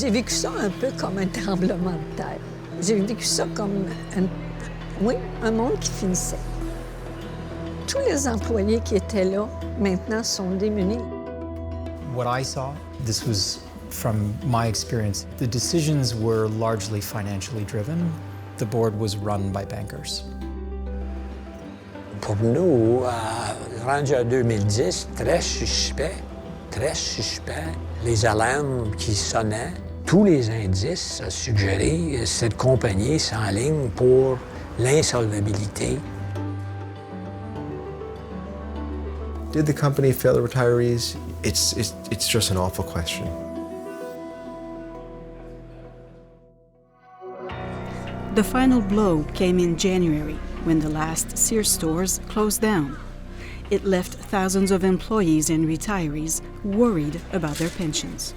J'ai vécu ça un peu comme un tremblement de terre. J'ai vécu ça comme un monde qui finissait. Tous les employés qui étaient là, maintenant, sont démunis. What I saw, this was from my experience, the decisions were largely financially driven. The board was run by bankers. Pour nous, rendu à 2010, très suspect. Les alarmes qui sonnaient, tous les indices suggéraient que cette compagnie s'enligne pour l'insolvabilité. Did the company fail the retirees? It's just an awful question. The final blow came in January when the last Sears stores closed down. It left thousands of employees and retirees worried about their pensions.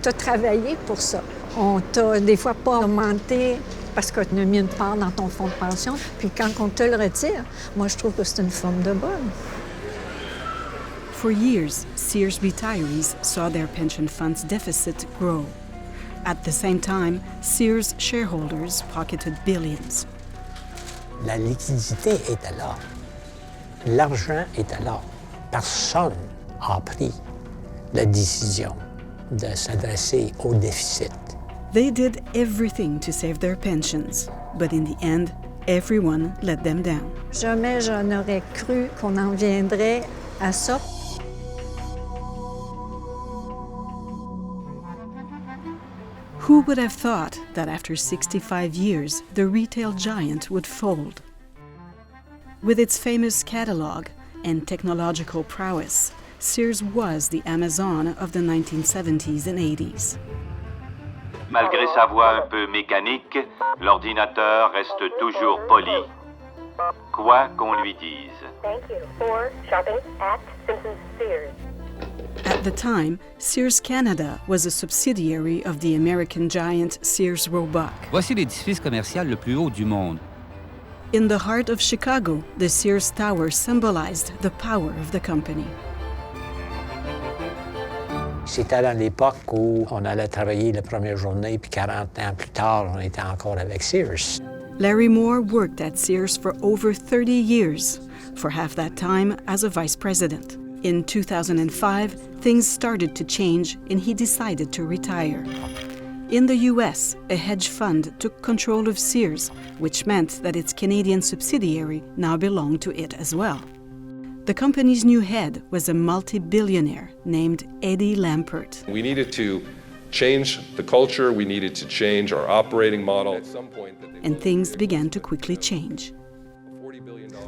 Tu as travaillé pour ça. On t'a des fois pas augmenté parce qu'on a mis une part dans ton fonds de pension. Puis quand on te le retire, moi je trouve que c'est une forme de bonne. For years, Sears retirees saw their pension funds deficit grow. At the same time, Sears shareholders pocketed billions. La liquidité était là. L'argent était là. Personne n'a pris la décision de s'adresser au déficit. They did everything to save their pensions, but in the end, everyone let them down. Jamais je n'aurais cru qu'on en viendrait à ça. Who would have thought that after 65 years, the retail giant would fold? With its famous catalog and technological prowess, Sears was the Amazon of the 1970s and 80s. Malgré sa voix un peu mécanique, l'ordinateur reste toujours poli, quoi qu'on lui dise. Thank you for shopping at Simpsons Sears. At the time, Sears Canada was a subsidiary of the American giant Sears Roebuck. Voici l'édifice commercial le plus haut du monde. In the heart of Chicago, the Sears Tower symbolized the power of the company. C'était dans l'époque où on allait travailler la première journée, puis 40 ans plus tard, on était encore avec Sears. Larry Moore worked at Sears for over 30 years, for half that time as a vice president. In 2005, things started to change and he decided to retire. In the US, a hedge fund took control of Sears, which meant that its Canadian subsidiary now belonged to it as well. The company's new head was a multi-billionaire named Eddie Lampert. We needed to change the culture, we needed to change our operating model. At some point, and things began to quickly change.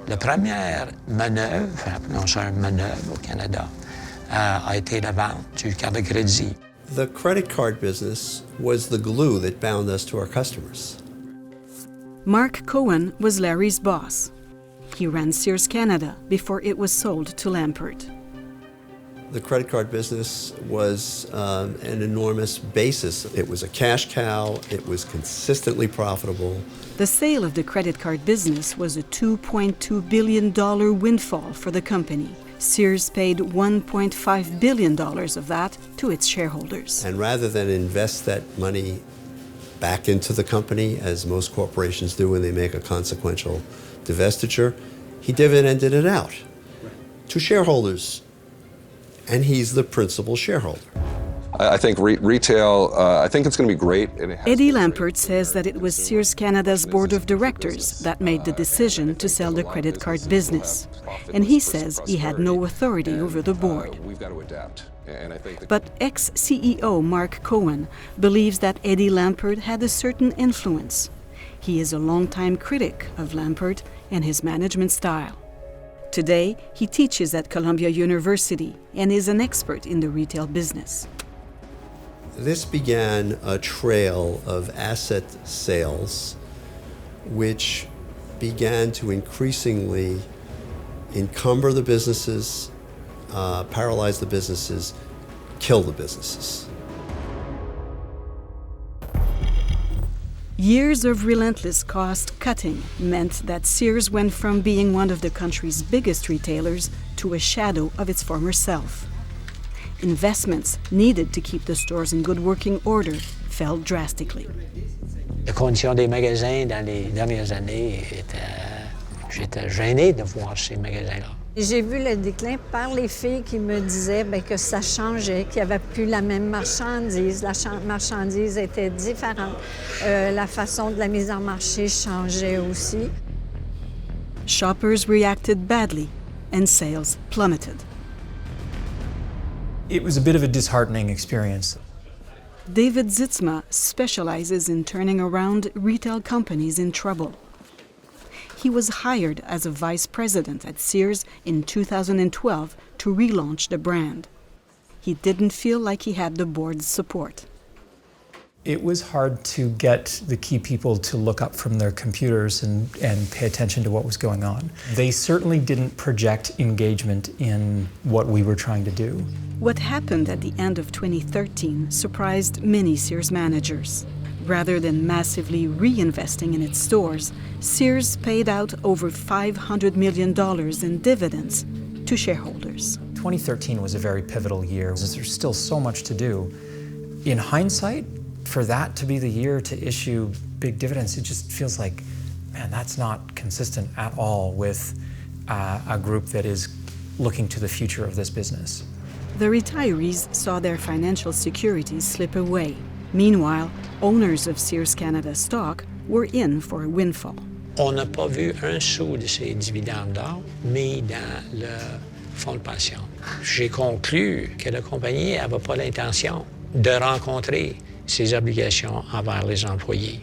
La première manœuvre, appelons ça une manœuvre au Canada, a été la vente du carte de crédit. The credit card business was the glue that bound us to our customers. Mark Cohen was Larry's boss. He ran Sears Canada before it was sold to Lampert. The credit card business was an enormous basis. It was a cash cow. It was consistently profitable. The sale of the credit card business was a $2.2 billion windfall for the company. Sears paid $1.5 billion of that to its shareholders. And rather than invest that money back into the company, as most corporations do when they make a consequential divestiture, he dividended it out to shareholders. And he's the principal shareholder. I think retail, I think it's going to be great. Eddie Lampert says that it was Sears Canada's board of directors that made the decision to sell the credit card business. And he says he had no authority over the board. We've got to adapt. But ex-CEO Mark Cohen believes that Eddie Lampert had a certain influence. He is a longtime critic of Lampert and his management style. Today, he teaches at Columbia University and is an expert in the retail business. This began a trail of asset sales which began to increasingly encumber the businesses, paralyze the businesses, kill the businesses. Years of relentless cost cutting meant that Sears went from being one of the country's biggest retailers to a shadow of its former self. Investments needed to keep the stores in good working order fell drastically. Les conditions des magasins dans les dernières années j'étais gêné de voir ces magasins-là. J'ai vu le déclin par les filles qui me disaient bien, que ça changeait, qu'il n'y avait plus la même marchandise. La marchandise était différente. La façon de la mise en marché changeait aussi. Shoppers reacted badly and sales plummeted. It was a bit of a disheartening experience. David Zitzma specializes in turning around retail companies in trouble. He was hired as a vice president at Sears in 2012 to relaunch the brand. He didn't feel like he had the board's support. It was hard to get the key people to look up from their computers and pay attention to what was going on. They certainly didn't project engagement in what we were trying to do. What happened at the end of 2013 surprised many Sears managers. Rather than massively reinvesting in its stores, Sears paid out over $500 million in dividends to shareholders. 2013 was a very pivotal year. There's still so much to do. In hindsight, for that to be the year to issue big dividends, it just feels like, man, that's not consistent at all with a group that is looking to the future of this business. The retirees saw their financial security slip away. Meanwhile, owners of Sears Canada stock were in for a windfall. On n'a pas vu un sou de ces dividendes-là mis dans le fonds de pension. J'ai conclu que la compagnie n'avait pas l'intention de rencontrer ses obligations envers les employés.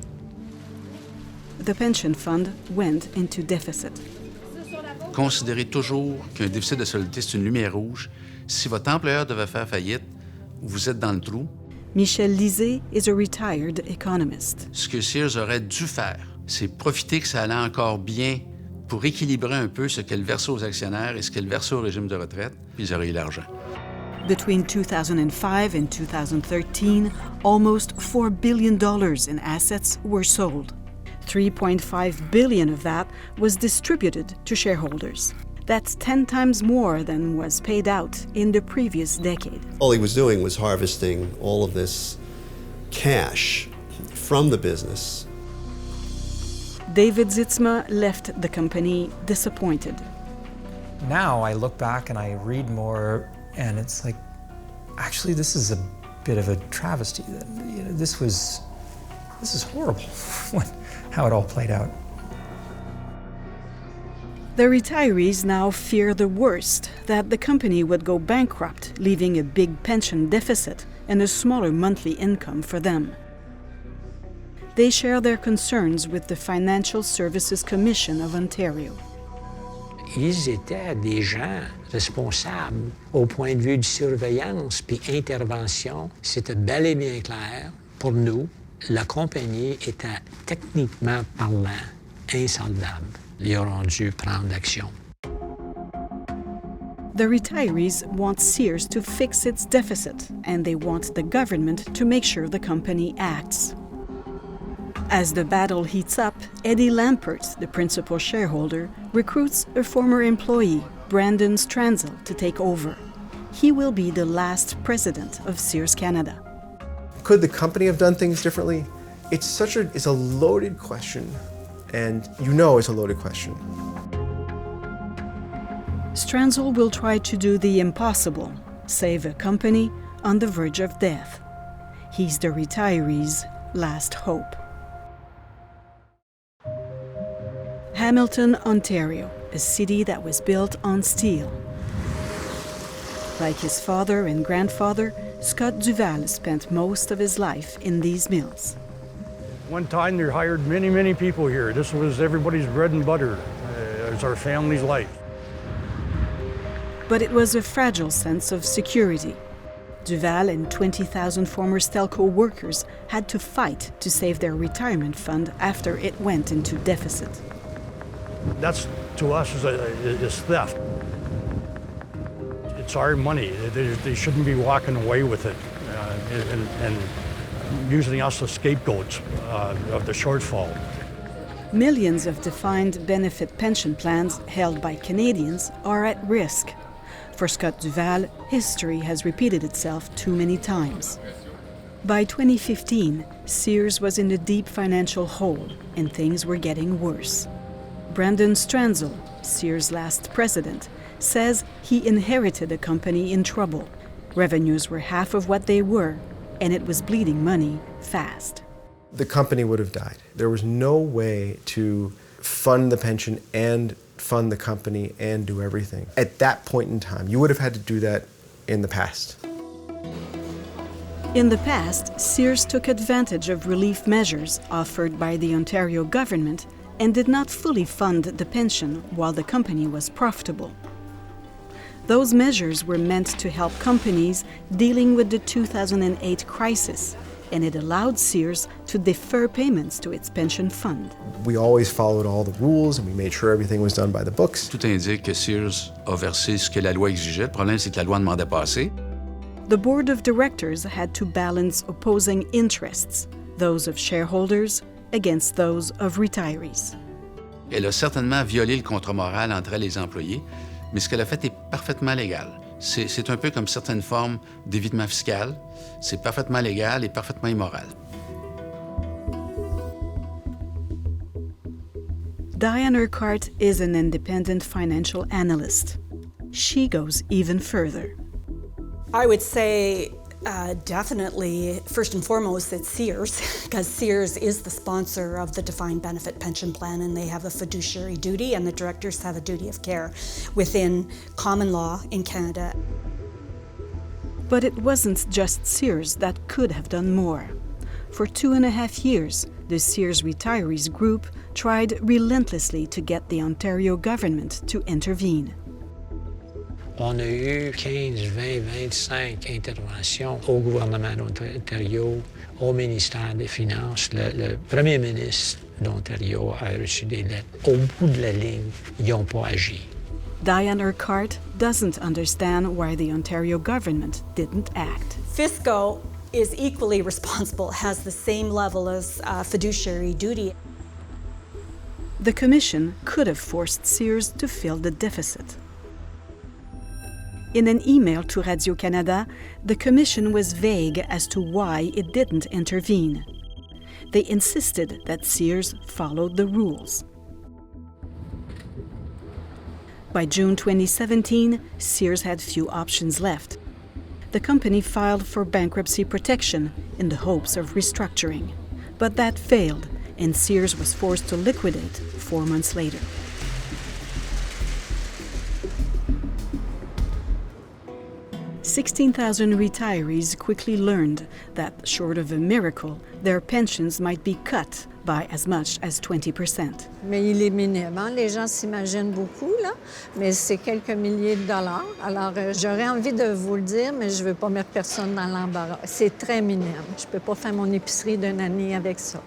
The pension fund went into deficit. Considérez toujours qu'un déficit de solidité, c'est une lumière rouge. Si votre employeur devait faire faillite, vous êtes dans le trou. Michel Lisée is a retired economist. Ce que Sears aurait dû faire, c'est profiter que ça allait encore bien pour équilibrer un peu ce qu'elle versait aux actionnaires et ce qu'elle versait au régime de retraite, puis ils auraient eu l'argent. Between 2005 and 2013, almost $4 billion in assets were sold. $3.5 billion of that was distributed to shareholders. That's 10 times more than was paid out in the previous decade. All he was doing was harvesting all of this cash from the business. David Zitzma left the company disappointed. Now I look back and I read more, and it's like, actually, this is a bit of a travesty. This is horrible, how it all played out. The retirees now fear the worst, that the company would go bankrupt, leaving a big pension deficit and a smaller monthly income for them. They share their concerns with the Financial Services Commission of Ontario. Ils étaient des gens responsables au point de vue de surveillance puis intervention. C'était bel et bien clair pour nous. La compagnie était techniquement parlant insolvable. Ils auront dû prendre action. The retirees want Sears to fix its deficit, and they want the government to make sure the company acts. As the battle heats up, Eddie Lampert, the principal shareholder, recruits a former employee, Brandon Stranzel, to take over. He will be the last president of Sears Canada. Could the company have done things differently? It's a loaded question, and you know it's a loaded question. Stranzel will try to do the impossible, save a company on the verge of death. He's the retirees' last hope. Hamilton, Ontario, a city that was built on steel. Like his father and grandfather, Scott Duval spent most of his life in these mills. One time they hired many, many people here. This was everybody's bread and butter. It was our family's life. But it was a fragile sense of security. Duval and 20,000 former Stelco workers had to fight to save their retirement fund after it went into deficit. That's, to us, is theft. It's our money. They shouldn't be walking away with it and using us as scapegoats of the shortfall. Millions of defined benefit pension plans held by Canadians are at risk. For Scott Duval, history has repeated itself too many times. By 2015, Sears was in a deep financial hole and things were getting worse. Brandon Stranzel, Sears' last president, says he inherited a company in trouble. Revenues were half of what they were, and it was bleeding money fast. The company would have died. There was no way to fund the pension and fund the company and do everything. At that point in time, you would have had to do that in the past. In the past, Sears took advantage of relief measures offered by the Ontario government and did not fully fund the pension while the company was profitable. Those measures were meant to help companies dealing with the 2008 crisis, and it allowed Sears to defer payments to its pension fund. We always followed all the rules and we made sure everything was done by the books. Tout indique que Sears a versé ce que la loi exigeait. Le problème, c'est que la loi demandait pas assez. The board of directors had to balance opposing interests, those of shareholders against those of retirees. Elle a certainement violé le contrat moral entre elle et les employés, mais ce qu'elle a fait est parfaitement légal. C'est un peu comme certaines formes d'évitement fiscal. C'est parfaitement légal et parfaitement immoral. Diane Urquhart is an independent financial analyst. She goes even further. I would say definitely, first and foremost, it's Sears, because Sears is the sponsor of the defined benefit pension plan, and they have a fiduciary duty, and the directors have a duty of care within common law in Canada. But it wasn't just Sears that could have done more. For 2.5 years, the Sears Retirees Group tried relentlessly to get the Ontario government to intervene. On a eu 15, 20, 25 interventions au gouvernement d'Ontario, au ministère des Finances. Le premier ministre d'Ontario a reçu des lettres. Au bout de la ligne, ils n'ont pas agi. Diane Urquhart doesn't understand why the Ontario government didn't act. Fisco is equally responsible, has the same level as fiduciary duty. The Commission could have forced Sears to fill the deficit. In an email to Radio-Canada, the Commission was vague as to why it didn't intervene. They insisted that Sears followed the rules. By June 2017, Sears had few options left. The company filed for bankruptcy protection in the hopes of restructuring. But that failed, and Sears was forced to liquidate 4 months later. $16,000 retirees quickly learned that, short of a miracle, their pensions might be cut by as much as 20%. Mais il est minime, hein? Les gens s'imaginent beaucoup, là, mais c'est quelques milliers de dollars. Alors, j'aurais envie de vous le dire, mais je ne veux pas mettre personne dans l'embarras. C'est très minime. Je ne peux pas faire mon épicerie d'une année avec ça.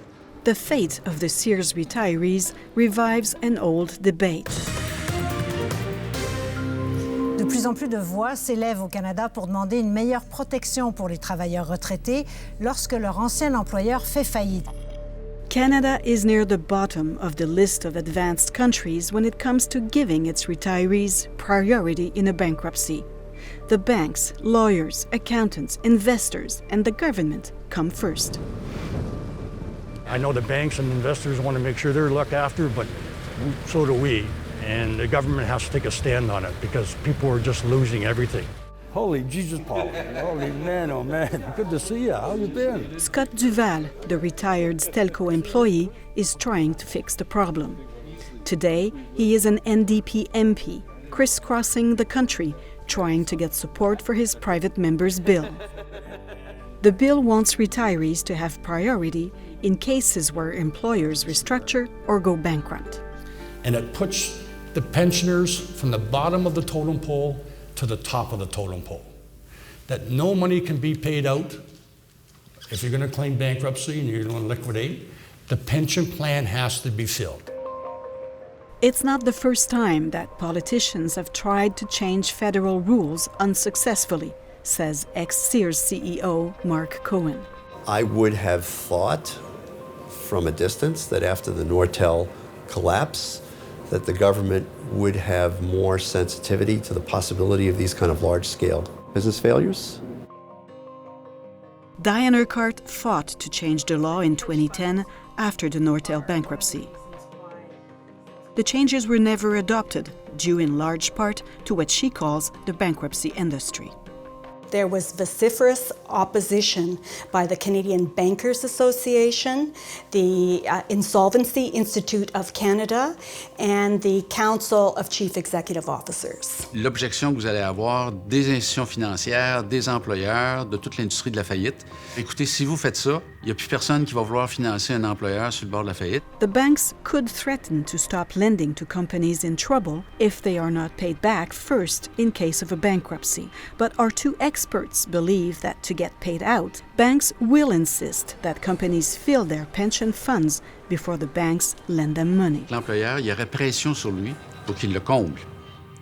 The fate of the Sears retirees revives an old debate. De plus en plus de voix s'élèvent au Canada pour demander une meilleure protection pour les travailleurs retraités lorsque leur ancien employeur fait faillite. Canada is near the bottom of the list of advanced countries when it comes to giving its retirees priority in a bankruptcy. The banks, lawyers, accountants, investors, and the government come first. I know the banks and investors want to make sure they're looked after, but so do we. And the government has to take a stand on it because people are just losing everything. Holy Jesus, Paul. Holy man, oh man. Good to see you. How you been? Scott Duval, the retired Stelco employee, is trying to fix the problem. Today, he is an NDP MP, crisscrossing the country, trying to get support for his private member's bill. The bill wants retirees to have priority in cases where employers restructure or go bankrupt. And it puts the pensioners from the bottom of the totem pole to the top of the totem pole. That no money can be paid out if you're going to claim bankruptcy and you're going to liquidate. The pension plan has to be filled. It's not the first time that politicians have tried to change federal rules unsuccessfully, says ex-Sears CEO Mark Cohen. I would have thought from a distance that after the Nortel collapse, that the government would have more sensitivity to the possibility of these kind of large-scale business failures. Diane Urquhart fought to change the law in 2010 after the Nortel bankruptcy. The changes were never adopted, due in large part to what she calls the bankruptcy industry. There was vociferous opposition by the Canadian Bankers Association, the Insolvency Institute of Canada, and the Council of Chief Executive Officers. L'objection que vous allez avoir des institutions financières, des employeurs, de toute l'industrie de la faillite. Écoutez, si vous faites ça, il n'y a plus personne qui va vouloir financer un employeur sur le bord de la faillite. The banks could threaten to stop lending to companies in trouble if they are not paid back first in case of a bankruptcy. But our two experts believe that to get paid out, banks will insist that companies fill their pension funds before the banks lend them money. L'employeur, il y aurait pression sur lui pour qu'il le comble.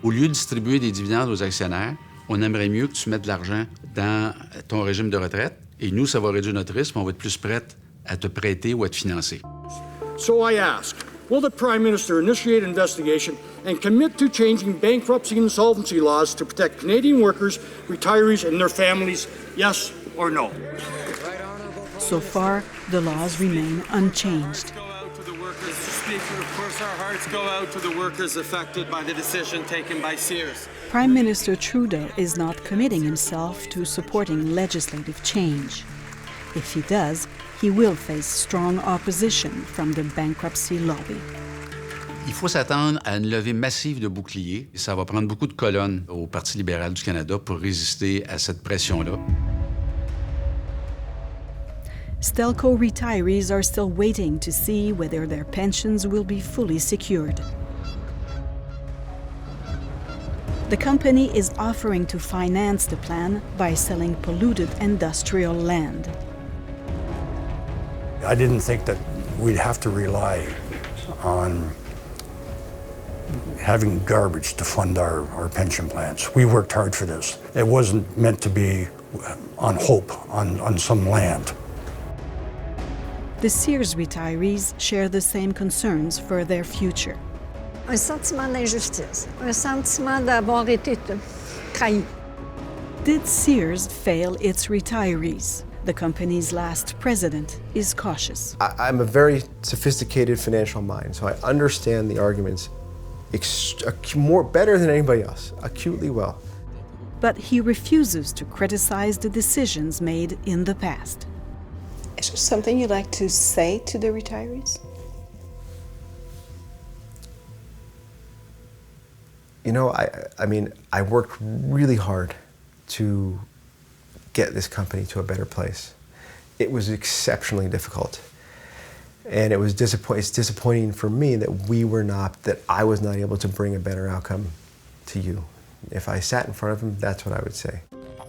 Au lieu de distribuer des dividendes aux actionnaires, on aimerait mieux que tu mettes de l'argent dans ton régime de retraite et nous, ça va réduire notre risque, mais on va être plus prêt à te prêter ou à te financer. So I ask, will the Prime Minister initiate an investigation and commit to changing bankruptcy and insolvency laws to protect Canadian workers, retirees, and their families, yes or no? So far, the laws remain unchanged. Mr. Speaker, of course our hearts go out to the workers affected by the decision taken by Sears. Prime Minister Trudeau is not committing himself to supporting legislative change. If he does, he will face strong opposition from the bankruptcy lobby. Il faut s'attendre à une levée massive de boucliers. Ça va prendre beaucoup de colonnes au Parti libéral du Canada pour résister à cette pression-là. Stelco retirees are still waiting to see whether their pensions will be fully secured. The company is offering to finance the plan by selling polluted industrial land. I didn't think that we'd have to rely on having garbage to fund our pension plans. We worked hard for this. It wasn't meant to be on hope, on some land. The Sears retirees share the same concerns for their future. Un sentiment d'injustice, un sentiment d'avoir été trahi. Did Sears fail its retirees? The company's last president is cautious. I'm a very sophisticated financial mind, so I understand the arguments better than anybody else, acutely well. But he refuses to criticize the decisions made in the past. Is there something you'd like to say to the retirees? You know, I mean, I worked really hard to get this company to a better place. It was exceptionally difficult. And it's disappointing for me that I was not able to bring a better outcome to you. If I sat in front of him, that's what I would say.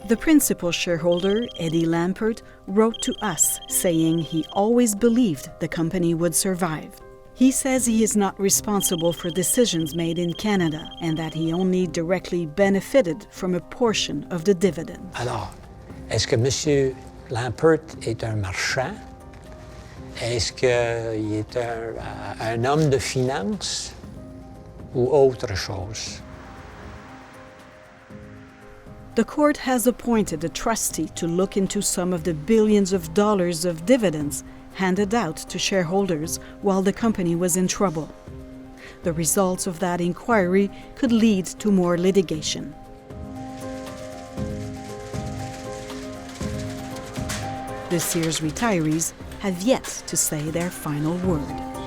The principal shareholder, Eddie Lampert, wrote to us saying he always believed the company would survive. He says he is not responsible for decisions made in Canada and that he only directly benefited from a portion of the dividend. Alors, est-ce que M. Lampert est un marchand? Est-ce qu'il est un homme de finance ou autre chose? The court has appointed a trustee to look into some of the billions of dollars of dividends handed out to shareholders while the company was in trouble. The results of that inquiry could lead to more litigation. The Sears retirees have yet to say their final word.